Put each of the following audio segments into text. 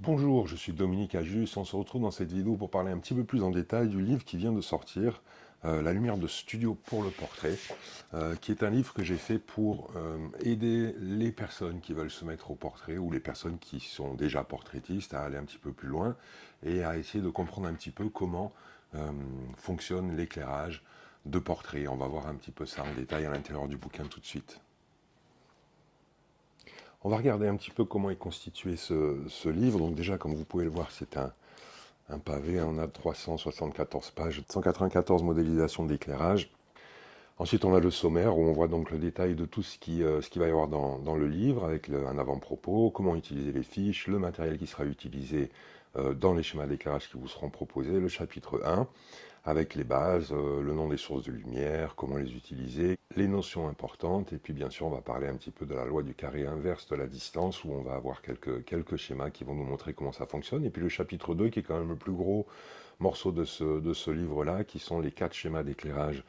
Bonjour, je suis Dominique Ajus. On se retrouve dans cette vidéo pour parler un petit peu plus en détail du livre qui vient de sortir, La lumière de studio pour le portrait, qui est un livre que j'ai fait pour aider les personnes qui veulent se mettre au portrait ou les personnes qui sont déjà portraitistes à aller un petit peu plus loin et à essayer de comprendre un petit peu comment fonctionne l'éclairage de portrait. On va voir un petit peu ça en détail à l'intérieur du bouquin tout de suite. On va regarder un petit peu comment est constitué ce livre. Donc déjà, comme vous pouvez le voir, c'est un pavé. On a 374 pages, 194 modélisations d'éclairage. Ensuite, on a le sommaire où on voit donc le détail de tout ce qui va y avoir dans le livre, avec un avant-propos, comment utiliser les fiches, le matériel qui sera utilisé dans les schémas d'éclairage qui vous seront proposés, le chapitre 1, avec les bases, le nom des sources de lumière, comment les utiliser, les notions importantes, et puis bien sûr on va parler un petit peu de la loi du carré inverse de la distance, où on va avoir quelques schémas qui vont nous montrer comment ça fonctionne, et puis le chapitre 2 qui est quand même le plus gros morceau de ce livre-là, qui sont les 4 schémas d'éclairage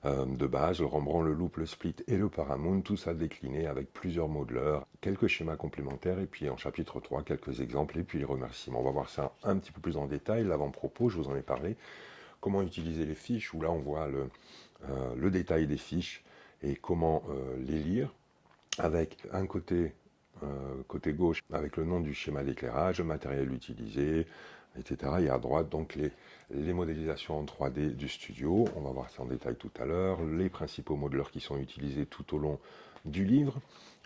de base, le Rembrandt, le Loop, le Split et le Paramount, tout ça décliné avec plusieurs modeleurs, quelques schémas complémentaires, et puis en chapitre 3, quelques exemples, et puis les remerciements. On va voir ça un petit peu plus en détail, l'avant-propos, je vous en ai parlé, comment utiliser les fiches, où là on voit le détail des fiches et comment les lire, avec un côté gauche avec le nom du schéma d'éclairage, le matériel utilisé, etc. Et à droite, donc les modélisations en 3D du studio. On va voir ça en détail tout à l'heure. Les principaux modeleurs qui sont utilisés tout au long du livre.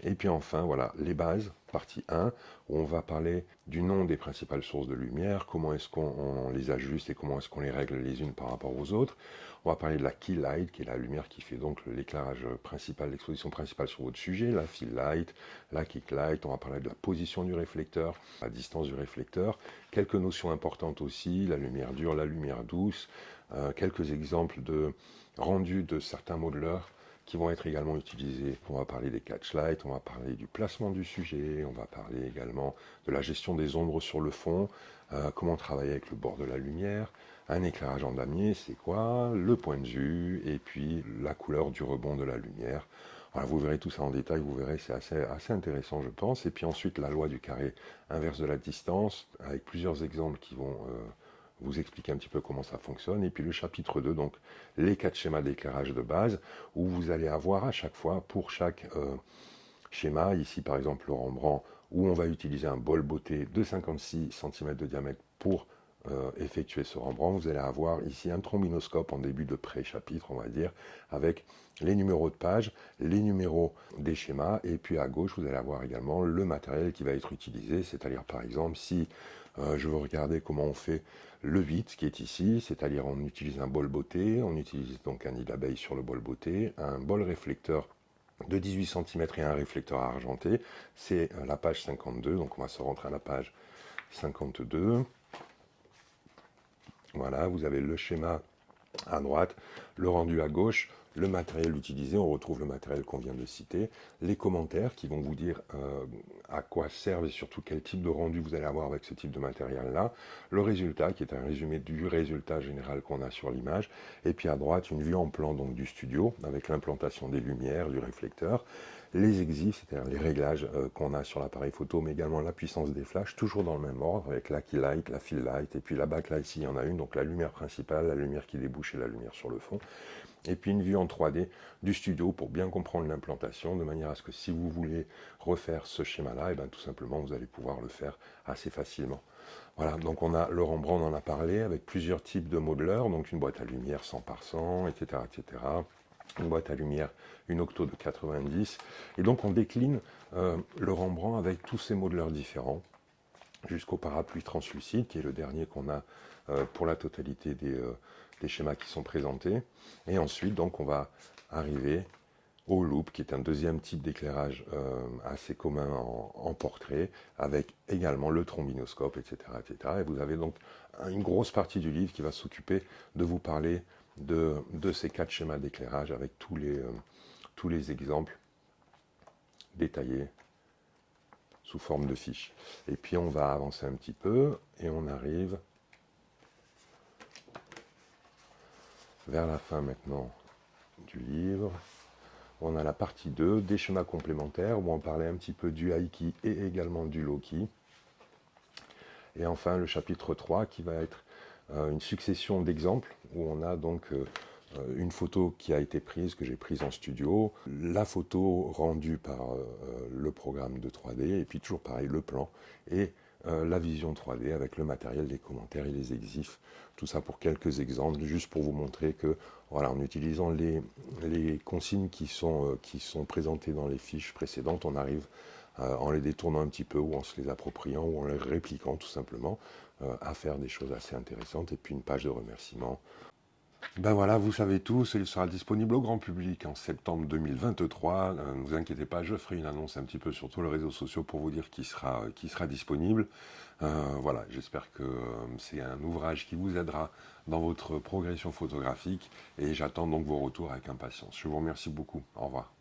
Et puis enfin, voilà, les bases, partie 1, où on va parler du nom des principales sources de lumière, comment est-ce qu'on les ajuste et comment est-ce qu'on les règle les unes par rapport aux autres. On va parler de la key light, qui est la lumière qui fait donc l'éclairage principal, l'exposition principale sur votre sujet, la fill light, la kick light. On va parler de la position du réflecteur, la distance du réflecteur, quelques notions importantes aussi, la lumière dure, la lumière douce, quelques exemples de rendu de certains modeleurs qui vont être également utilisés. On va parler des catch lights, on va parler du placement du sujet, on va parler également de la gestion des ombres sur le fond, comment travailler avec le bord de la lumière, un éclairage en damier, c'est quoi, le point de vue, et puis la couleur du rebond de la lumière. Voilà, vous verrez tout ça en détail, vous verrez, c'est assez intéressant, je pense. Et puis ensuite, la loi du carré inverse de la distance, avec plusieurs exemples qui vont vous expliquer un petit peu comment ça fonctionne. Et puis le chapitre 2, donc les 4 schémas d'éclairage de base, où vous allez avoir à chaque fois, pour chaque schéma, ici par exemple le Rembrandt, où on va utiliser un bol beauté de 56 cm de diamètre pour effectuer ce Rembrandt, vous allez avoir ici un trombinoscope en début de pré-chapitre, on va dire, avec les numéros de page, les numéros des schémas, et puis à gauche, vous allez avoir également le matériel qui va être utilisé, c'est-à-dire par exemple, si je veux regarder comment on fait le 8 qui est ici, c'est-à-dire on utilise un bol beauté, on utilise donc un nid d'abeille sur le bol beauté, un bol réflecteur de 18 cm et un réflecteur argenté, c'est la page 52, donc on va se rentrer à la page 52. Voilà, vous avez le schéma à droite, le rendu à gauche, le matériel utilisé, on retrouve le matériel qu'on vient de citer, les commentaires qui vont vous dire à quoi servent et surtout quel type de rendu vous allez avoir avec ce type de matériel-là, le résultat qui est un résumé du résultat général qu'on a sur l'image, et puis à droite une vue en plan donc du studio avec l'implantation des lumières, du réflecteur, les exifs, c'est-à-dire les réglages qu'on a sur l'appareil photo, mais également la puissance des flashs, toujours dans le même ordre, avec la key light, la fill light, et puis la backlight s'il y en a une, donc la lumière principale, la lumière qui débouche et la lumière sur le fond, et puis une vue en 3D du studio pour bien comprendre l'implantation, de manière à ce que si vous voulez refaire ce schéma-là, et bien tout simplement vous allez pouvoir le faire assez facilement. Voilà, donc on a le Rembrandt, on en a parlé, avec plusieurs types de modeleurs, donc une boîte à lumière 100 par 100, etc., etc., une boîte à lumière, une octo de 90. Et donc on décline le Rembrandt avec tous ces modeleurs différents, jusqu'au parapluie translucide, qui est le dernier qu'on a pour la totalité des schémas qui sont présentés. Et ensuite, donc, on va arriver au loop, qui est un deuxième type d'éclairage assez commun en portrait, avec également le trombinoscope, etc., etc. Et vous avez donc une grosse partie du livre qui va s'occuper de vous parler de ces 4 schémas d'éclairage avec tous les exemples détaillés sous forme de fiches. Et puis on va avancer un petit peu et on arrive vers la fin maintenant du livre. On a la partie 2, des schémas complémentaires, où on parlait un petit peu du high key et également du low key. Et enfin le chapitre 3 qui va être une succession d'exemples où on a donc une photo qui a été prise, que j'ai prise en studio, la photo rendue par le programme de 3D, et puis toujours pareil, le plan, et la vision 3D avec le matériel, les commentaires et les exifs. Tout ça pour quelques exemples, juste pour vous montrer que, voilà, en utilisant les consignes qui sont présentées dans les fiches précédentes, on arrive, en les détournant un petit peu, ou en se les appropriant, ou en les répliquant tout simplement, à faire des choses assez intéressantes. Et puis une page de remerciements. Ben voilà, vous savez tout, il sera disponible au grand public en septembre 2023. Ne vous inquiétez pas, je ferai une annonce un petit peu sur tous les réseaux sociaux pour vous dire qu'il sera disponible. Voilà, j'espère que c'est un ouvrage qui vous aidera dans votre progression photographique et j'attends donc vos retours avec impatience. Je vous remercie beaucoup. Au revoir.